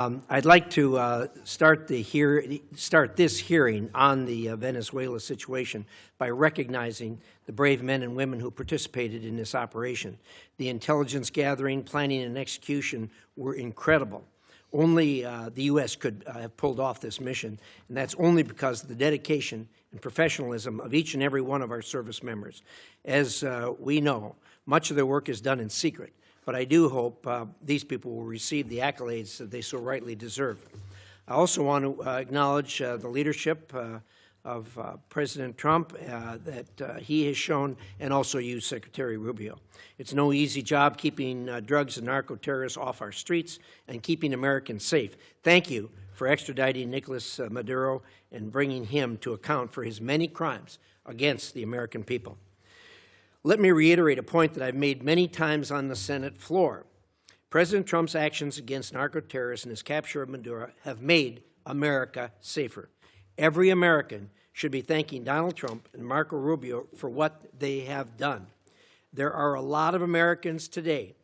I'd like to start this hearing on the Venezuela situation by recognizing the brave men and women who participated in this operation. The intelligence gathering, planning, and execution were incredible. Only the U.S. could have pulled off this mission, and that's only because of the dedication and professionalism of each and every one of our service members. As we know, much of their work is done in secret, but I do hope these people will receive the accolades that they so rightly deserve. I also want to acknowledge the leadership of President Trump that he has shown, and also you, Secretary Rubio. It's no easy job keeping drugs and narco-terrorists off our streets and keeping Americans safe. Thank you for extraditing Nicolas Maduro and bringing him to account for his many crimes against the American people. Let me reiterate a point that I've made many times on the Senate floor. President Trump's actions against narco-terrorists and his capture of Maduro have made America safer. Every American should be thanking Donald Trump and Marco Rubio for what they have done. There are a lot of Americans today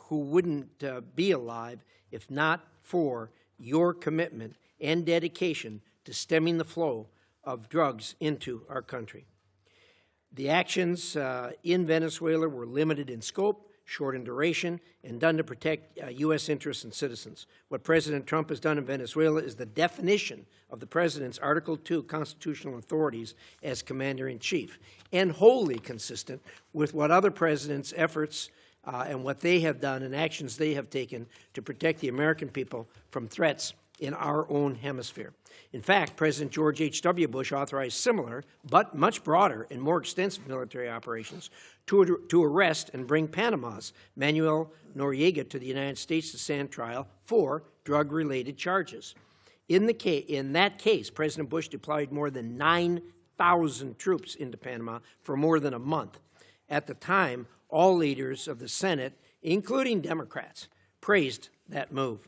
who wouldn't be alive if not for your commitment and dedication to stemming the flow of drugs into our country. The actions in Venezuela were limited in scope, short in duration, and done to protect U.S. interests and citizens. What President Trump has done in Venezuela is the definition of the President's Article II constitutional authorities as Commander-in-Chief, and wholly consistent with what other presidents' efforts and what they have done and actions they have taken to protect the American people from threats in our own hemisphere. In fact, President George H.W. Bush authorized similar, but much broader and more extensive military operations to arrest and bring Panama's Manuel Noriega to the United States to stand trial for drug-related charges. In that case, President Bush deployed more than 9,000 troops into Panama for more than a month. At the time, all leaders of the Senate, including Democrats, praised that move.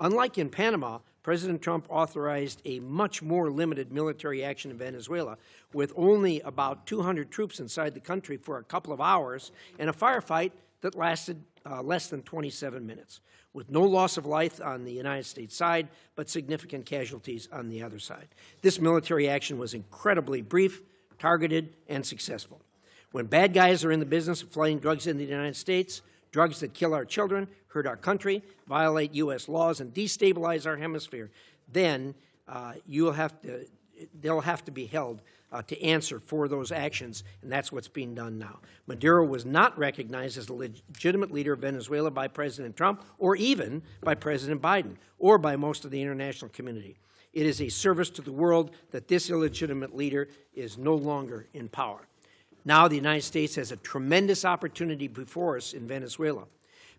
Unlike in Panama, President Trump authorized a much more limited military action in Venezuela with only about 200 troops inside the country for a couple of hours and a firefight that lasted less than 27 minutes, with no loss of life on the United States side, but significant casualties on the other side. This military action was incredibly brief, targeted, and successful. When bad guys are in the business of flooding drugs into the United States, drugs that kill our children, hurt our country, violate U.S. laws, and destabilize our hemisphere, then they'll have to be held to answer for those actions, and that's what's being done now. Maduro was not recognized as a legitimate leader of Venezuela by President Trump or even by President Biden or by most of the international community. It is a service to the world that this illegitimate leader is no longer in power. Now the United States has a tremendous opportunity before us in Venezuela.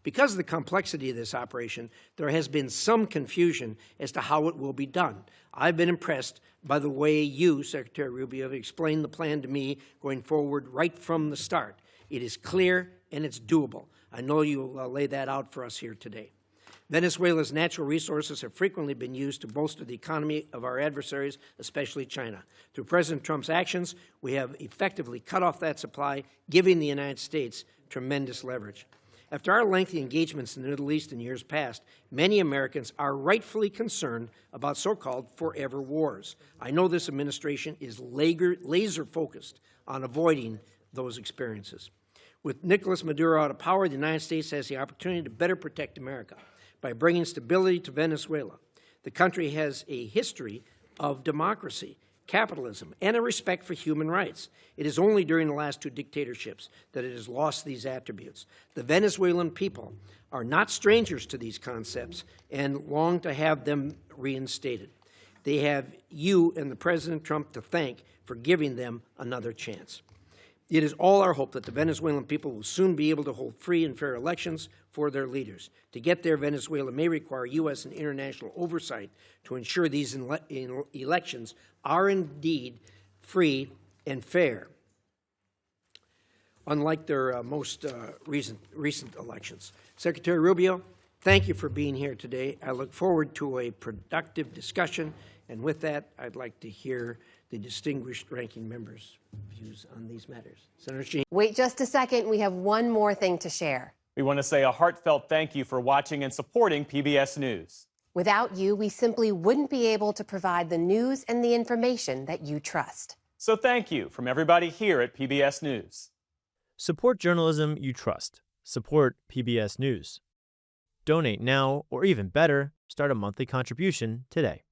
Because of the complexity of this operation, there has been some confusion as to how it will be done. I've been impressed by the way you, Secretary Rubio, have explained the plan to me going forward right from the start. It is clear and it's doable. I know you will lay that out for us here today. Venezuela's natural resources have frequently been used to bolster the economy of our adversaries, especially China. Through President Trump's actions, we have effectively cut off that supply, giving the United States tremendous leverage. After our lengthy engagements in the Middle East in years past, many Americans are rightfully concerned about so-called forever wars. I know this administration is laser-focused on avoiding those experiences. With Nicolas Maduro out of power, the United States has the opportunity to better protect America by bringing stability to Venezuela. The country has a history of democracy, capitalism, and a respect for human rights. It is only during the last two dictatorships that it has lost these attributes. The Venezuelan people are not strangers to these concepts and long to have them reinstated. They have you and the President Trump to thank for giving them another chance. It is all our hope that the Venezuelan people will soon be able to hold free and fair elections for their leaders. To get there, Venezuela may require U.S. and international oversight to ensure these elections are indeed free and fair, unlike their most recent elections. Secretary Rubio, thank you for being here today. I look forward to a productive discussion, and with that, I'd like to hear the distinguished ranking members' views on these matters. Senator Sheen. Wait just a second. We have one more thing to share. We want to say a heartfelt thank you for watching and supporting PBS News. Without you, we simply wouldn't be able to provide the news and the information that you trust. So thank you from everybody here at PBS News. Support journalism you trust. Support PBS News. Donate now, or even better, start a monthly contribution today.